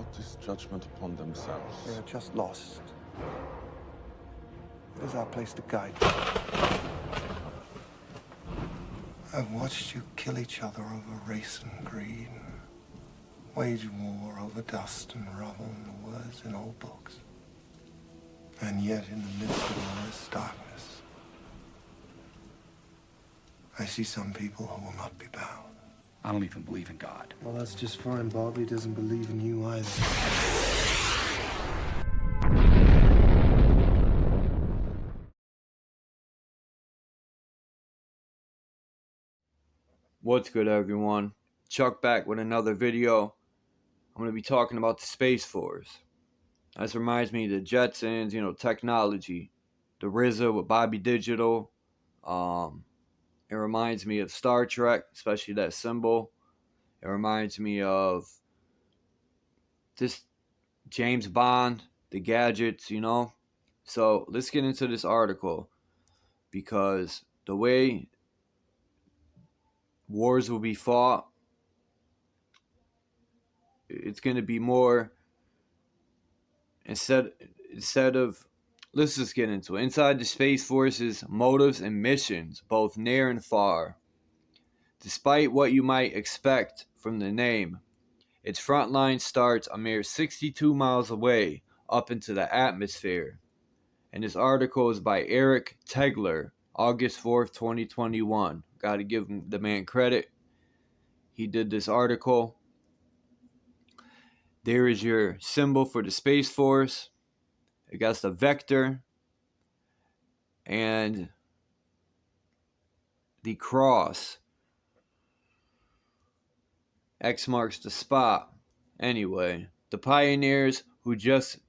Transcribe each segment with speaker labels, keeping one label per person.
Speaker 1: without this judgment upon themselves.
Speaker 2: They are just lost. It is our place to guide. I've watched you kill each other over race and greed, wage war over dust and rubble and the words in old books. And yet, in the midst of all this darkness, I see some people who will not be bound.
Speaker 3: I don't even believe in God.
Speaker 2: Well, that's just fine. Bobby doesn't believe in you either.
Speaker 4: What's good, everyone? Chuck back with another video. I'm going to be talking about the Space Force. This reminds me of the Jetsons, technology. The RZA with Bobby Digital. It reminds me of Star Trek, especially that symbol. It reminds me of just James Bond, the gadgets, So let's get into this article, because the way wars will be fought, it's going to be more, instead of, let's just get into it. Inside the Space Force's motives and missions, both near and far. Despite what you might expect from the name, its front line starts a mere 62 miles away up into the atmosphere. And this article is by Eric Tegler, August 4th, 2021. Gotta give the man credit. He did this article. There is your symbol for the Space Force. I guess the vector. And the cross. X marks the spot. Anyway, the pioneers who just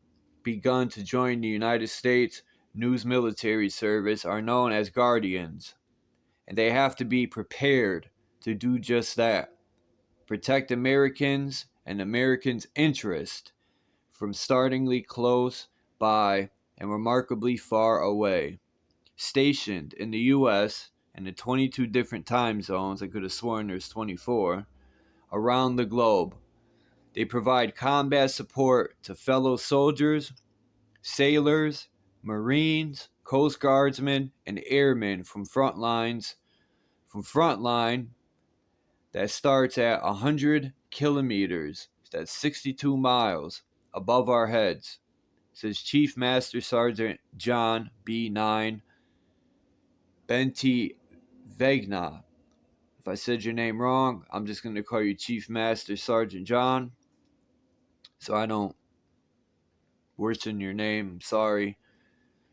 Speaker 4: begun to join the United States News Military Service are known as Guardians, and they have to be prepared to do just that. Protect Americans and Americans' interest from startlingly close by and remarkably far away. Stationed in the U.S. and in 22 different time zones, I could have sworn there's 24, around the globe. They provide combat support to fellow soldiers, sailors, Marines, Coast Guardsmen, and airmen from frontline that starts at 100 kilometers, that's 62 miles, above our heads, says Chief Master Sergeant John B. 9 Benti Vegna. If I said your name wrong, I'm just going to call you Chief Master Sergeant John, so I don't worsen your name. I'm sorry.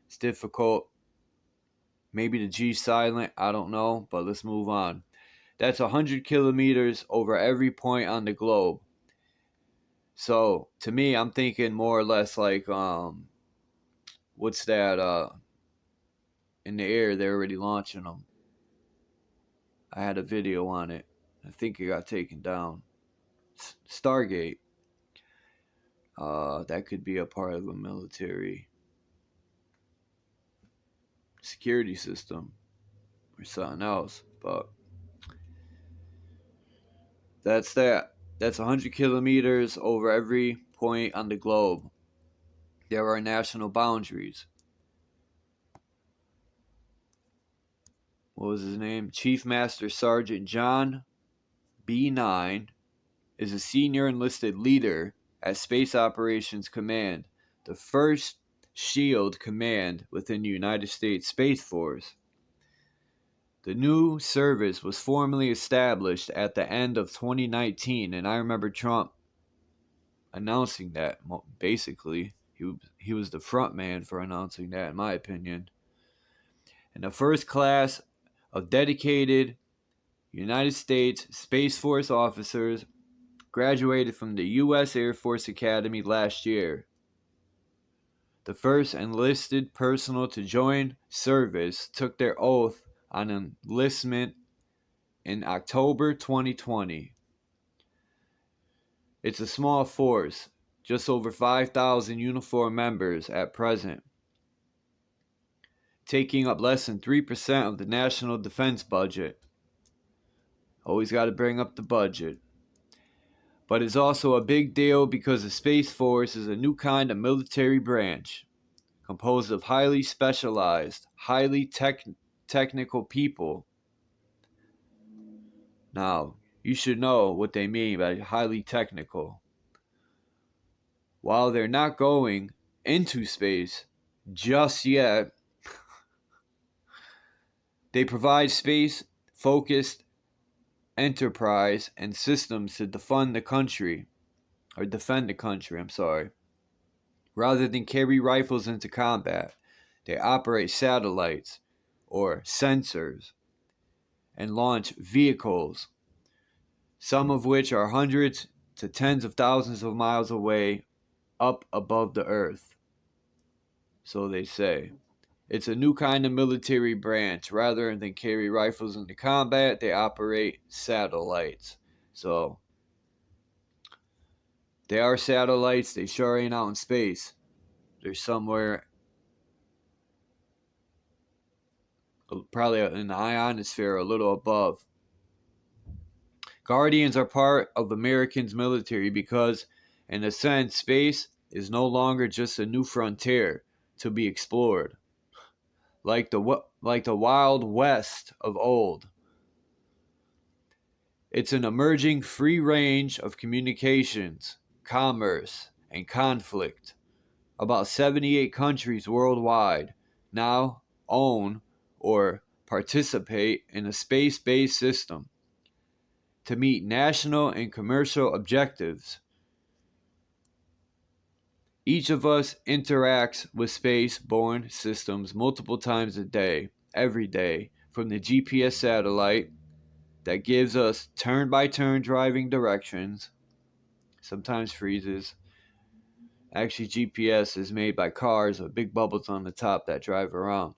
Speaker 4: It's difficult. Maybe the G silent. I don't know. But let's move on. That's 100 kilometers over every point on the globe. So to me, I'm thinking more or less like what's that? In the air, they're already launching them. I had a video on it. I think it got taken down. Stargate. That could be a part of a military security system or something else, but that's that. That's 100 kilometers over every point on the globe. There are national boundaries. What was his name? Chief Master Sergeant John B. 9 is a senior enlisted leader at Space Operations Command, the first SHIELD command within the United States Space Force. The new service was formally established at the end of 2019, and I remember Trump announcing that. Basically, he was the front man for announcing that, in my opinion. And the first class of dedicated United States Space Force officers graduated from the U.S. Air Force Academy last year. The first enlisted personnel to join service took their oath on enlistment in October 2020. It's a small force, just over 5,000 uniformed members at present, taking up less than 3% of the national defense budget. Always got to bring up the budget. but it's also a big deal because the Space Force is a new kind of military branch composed of highly specialized, highly technical people. Now, you should know what they mean by highly technical. While they're not going into space just yet, they provide space-focused enterprise and systems to defend the country, Rather than carry rifles into combat, they operate satellites or sensors and launch vehicles, some of which are hundreds to tens of thousands of miles away up above the earth. So they say. It's a new kind of military branch. Rather than carry rifles into combat, they operate satellites. So they are satellites. They sure ain't out in space. They're somewhere, probably in the ionosphere, a little above. Guardians are part of Americans' military because, in a sense, space is no longer just a new frontier to be explored, like the Wild West of old. It's an emerging free range of communications, commerce, and conflict. About 78 countries worldwide now own or participate in a space-based system to meet national and commercial objectives. Each of us interacts with space-borne systems multiple times a day, every day, from the GPS satellite that gives us turn-by-turn driving directions, sometimes freezes. Actually, GPS is made by cars with big bubbles on the top that drive around.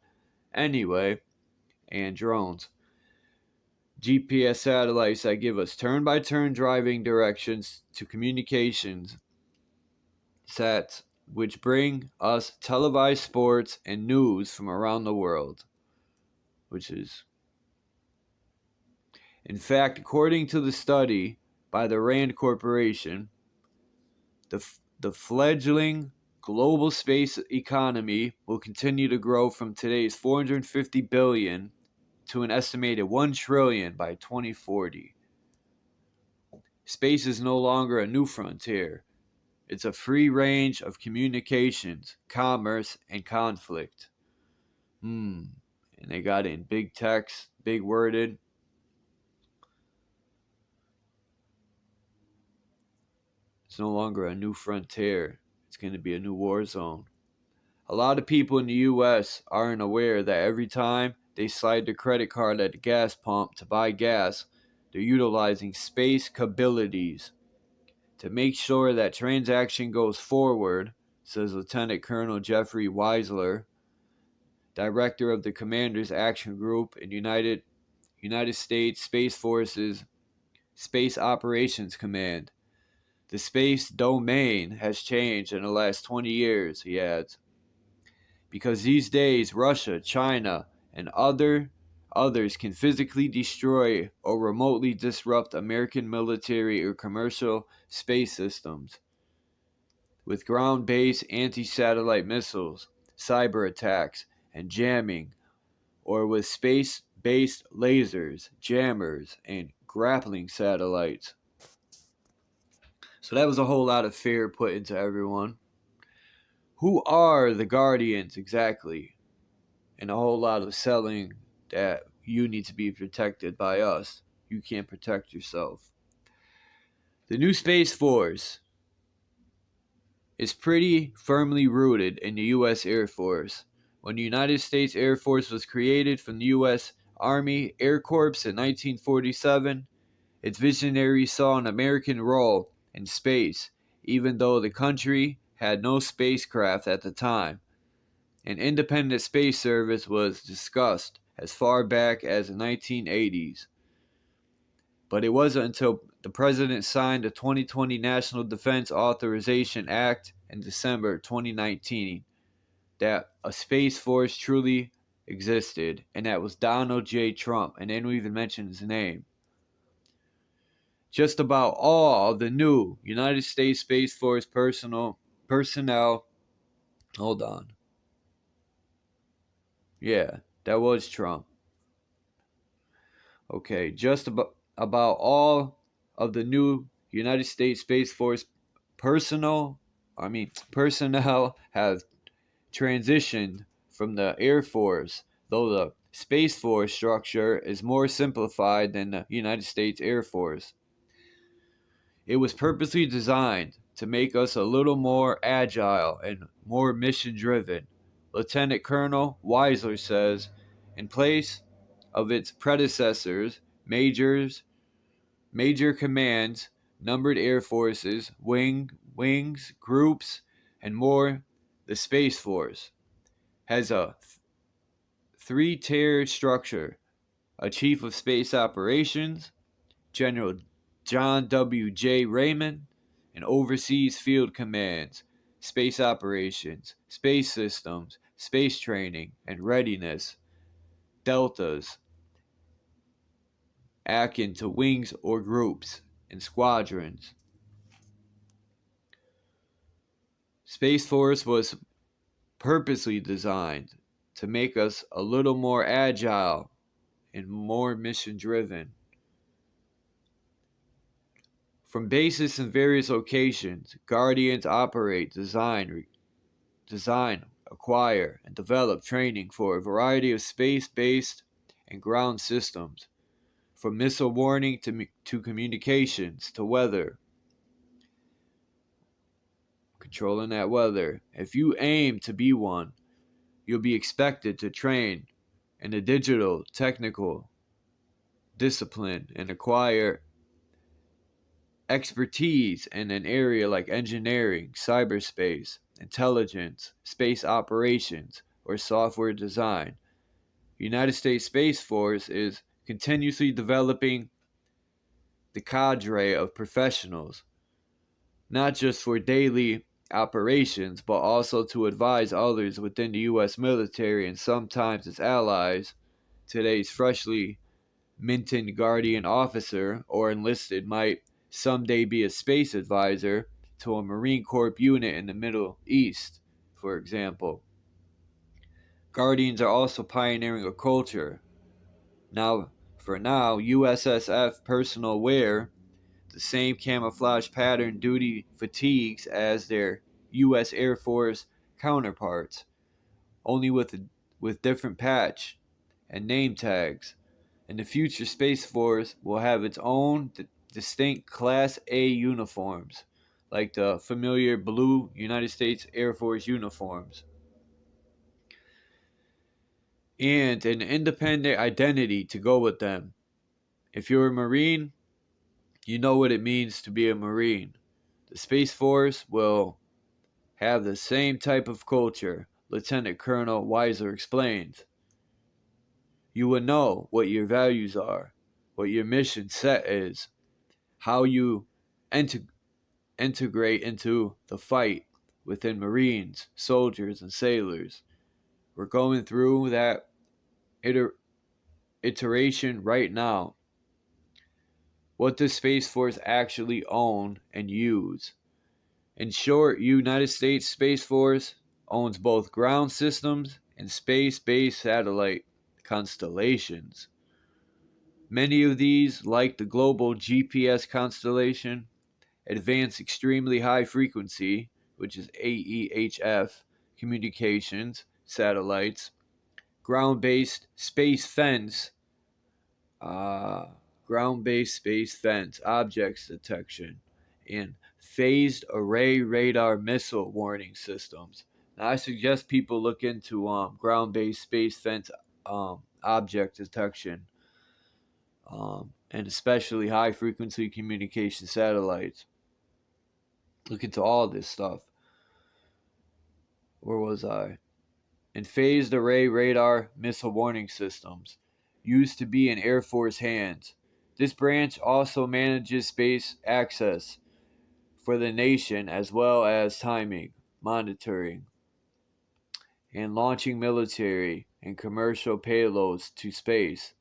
Speaker 4: Anyway, and drones. GPS satellites that give us turn-by-turn driving directions to communications sats, which bring us televised sports and news from around the world. In fact, according to the study by the Rand Corporation, the fledgling global space economy will continue to grow from today's 450 billion to an estimated 1 trillion by 2040. Space is no longer a new frontier. It's a free range of communications, commerce, and conflict. And they got it in big text, big worded. It's no longer a new frontier. It's going to be a new war zone. A lot of people in the U.S. aren't aware that every time they slide their credit card at the gas pump to buy gas, they're utilizing space capabilities. To make sure that transaction goes forward, says Lieutenant Colonel Jeffrey Weisler, director of the Commander's Action Group in United States Space Force's Space Operations Command. The space domain has changed in the last 20 years, he adds, because these days Russia, China, and others can physically destroy or remotely disrupt American military or commercial space systems with ground-based anti-satellite missiles, cyber attacks, and jamming, or with space-based lasers, jammers, and grappling satellites. So that was a whole lot of fear put into everyone. Who are the Guardians exactly? And a whole lot of selling that you need to be protected by us. You can't protect yourself. The new Space Force is pretty firmly rooted in the U.S. Air Force. When the United States Air Force was created from the U.S. Army Air Corps in 1947, its visionaries saw an American role in space, even though the country had no spacecraft at the time. An independent space service was discussed as far back as the 1980s. But it wasn't until the President signed the 2020 National Defense Authorization Act in December 2019 that a Space Force truly existed, and that was Donald J. Trump, and they don't even mention his name. just about all of the new United States Space Force personnel. Hold on. Yeah, that was Trump. Okay, just about all of the new United States Space Force personnel have transitioned from the Air Force, though the Space Force structure is more simplified than the United States Air Force. It was purposely designed to make us a little more agile and more mission driven. Lieutenant Colonel Weisler says, in place of its predecessors, major commands, numbered air forces, wings, groups, and more, the Space Force has a three-tiered structure: a Chief of Space Operations, General John W. J. Raymond, and oversees field commands, space operations, space systems, space training, and readiness. Deltas, akin to wings or groups, and squadrons. Space Force was purposely designed to make us a little more agile and more mission driven. From bases in various locations, Guardians operate, design, acquire, and develop training for a variety of space-based and ground systems, from missile warning to communications to weather. Controlling that weather. If you aim to be one, you'll be expected to train in a digital, technical discipline and acquire expertise in an area like engineering, cyberspace, intelligence, space operations, or software design. The United States Space Force is continuously developing the cadre of professionals, not just for daily operations, but also to advise others within the U.S. military and sometimes its allies. Today's freshly minted Guardian officer or enlisted might someday be a space advisor to a Marine Corps unit in the Middle East, for example. Guardians are also pioneering a culture. For now, U.S.S.F personnel wear the same camouflage pattern duty fatigues as their U.S. Air Force counterparts, only with different patch and name tags. And the future Space Force will have its own distinct Class A uniforms, like the familiar blue United States Air Force uniforms, and an independent identity to go with them. If you're a Marine, you know what it means to be a Marine. The Space Force will have the same type of culture, Lieutenant Colonel Weiser explains. You will know what your values are, what your mission set is, how you integrate into the fight within Marines, soldiers, and sailors. We're going through that iteration right now. What does Space Force actually own and use? In short, United States Space Force owns both ground systems and space-based satellite constellations. Many of these, like the global GPS constellation, advanced extremely high frequency, which is AEHF, communications, satellites, ground-based space fence, uh, ground-based space fence, objects detection, and phased array radar missile warning systems. Now, I suggest people look into ground-based space fence object detection, and especially high-frequency communication satellites. Look into all this stuff. Where was I? And phased array radar missile warning systems used to be in Air Force hands. This branch also manages space access for the nation as well as timing, monitoring, and launching military and commercial payloads to space.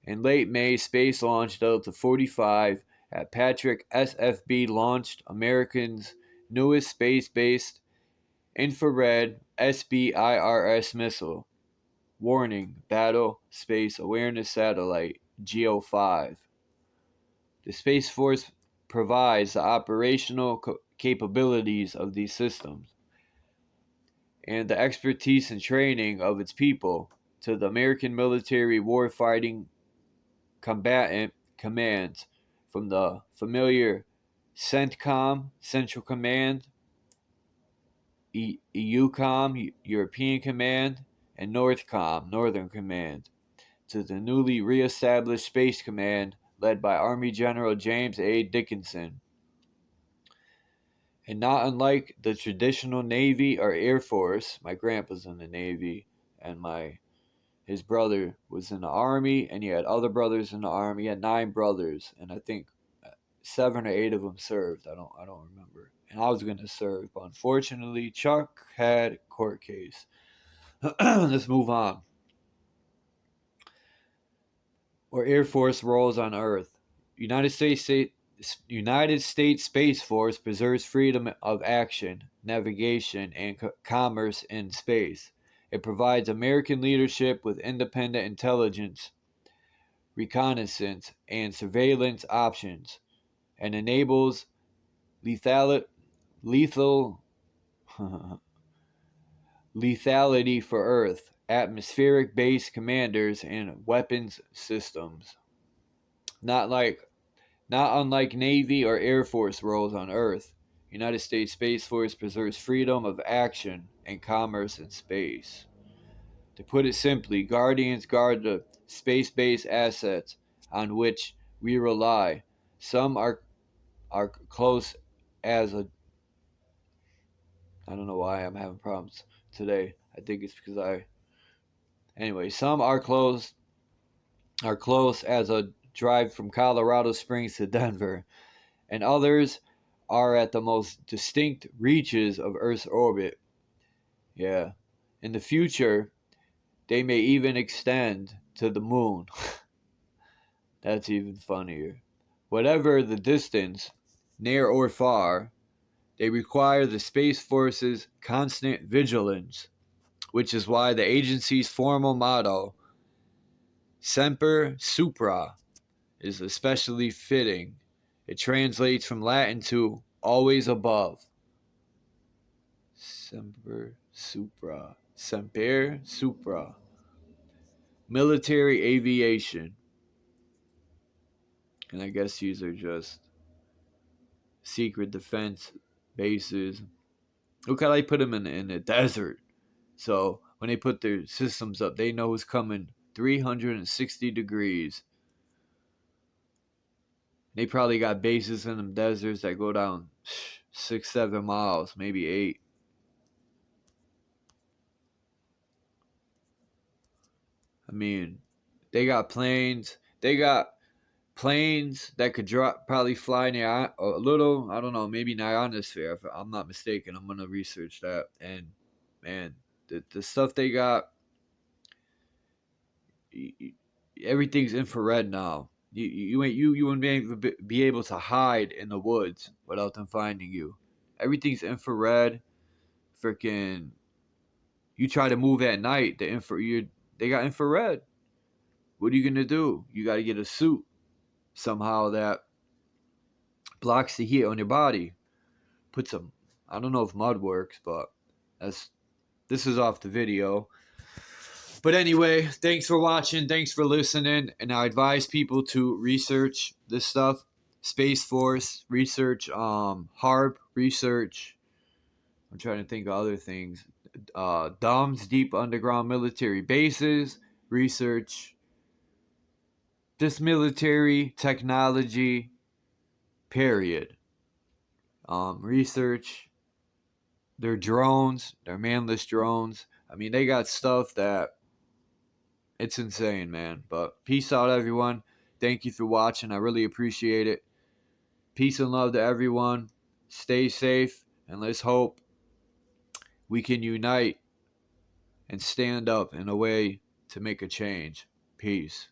Speaker 4: In late May, Space launched Delta 45 at Patrick SFB launched American's newest space-based infrared SBIRS missile. Warning, Battle Space Awareness Satellite, GEO-5. The Space Force provides the operational capabilities of these systems and the expertise and training of its people to the American military warfighting combatant commands, from the familiar CENTCOM, Central Command, EUCOM, European Command, and NORTHCOM, Northern Command, to the newly re-established Space Command led by Army General James A. Dickinson. And not unlike the traditional Navy or Air Force, my grandpa's in the Navy, and his brother was in the Army, and he had other brothers in the Army. He had 9 brothers, and I think 7 or 8 of them served. I don't remember. And I was going to serve, but unfortunately, Chuck had a court case. Let's move on. Or Air Force roles on Earth. United States Space Force preserves freedom of action, navigation, and commerce in space. It provides American leadership with independent intelligence, reconnaissance, and surveillance options, and enables lethal lethality for Earth, atmospheric base commanders, and weapons systems. Not unlike Navy or Air Force roles on Earth, United States Space Force preserves freedom of action and commerce in space. To put it simply, Guardians guard the space-based assets on which we rely. Some are close as a... I don't know why I'm having problems today. I think it's because Anyway, some are close as a drive from Colorado Springs to Denver, and others are at the most distinct reaches of Earth's orbit. Yeah. In the future, they may even extend to the moon. That's even funnier. Whatever the distance, near or far, they require the Space Force's constant vigilance, which is why the agency's formal motto, Semper Supra, is especially fitting. It translates from Latin to always above. Semper Supra. Semper Supra. Military aviation. And I guess these are just secret defense bases. Look how they put them in the desert. So when they put their systems up, they know it's coming 360 degrees. They probably got bases in them deserts that go down 6-7 miles, maybe 8. I mean, they got planes. They got planes that could probably fly near a little, I don't know, maybe ionosphere, if I'm not mistaken. I'm going to research that. And, man, the stuff they got, everything's infrared now. You wouldn't be able to hide in the woods without them finding you. Everything's infrared. Freaking, you try to move at night, they got infrared. What are you gonna do? You got to get a suit somehow that blocks the heat on your body. Put some, I don't know if mud works, but this is off the video. But anyway, thanks for watching, thanks for listening, and I advise people to research this stuff. Space Force, research HARP, research, I'm trying to think of other things. DUMBs, deep underground military bases, research this military technology, period. Research their drones, their manless drones. I mean, they got stuff that it's insane, man. But peace out, everyone. Thank you for watching. I really appreciate it. Peace and love to everyone. Stay safe, and let's hope we can unite and stand up in a way to make a change. Peace.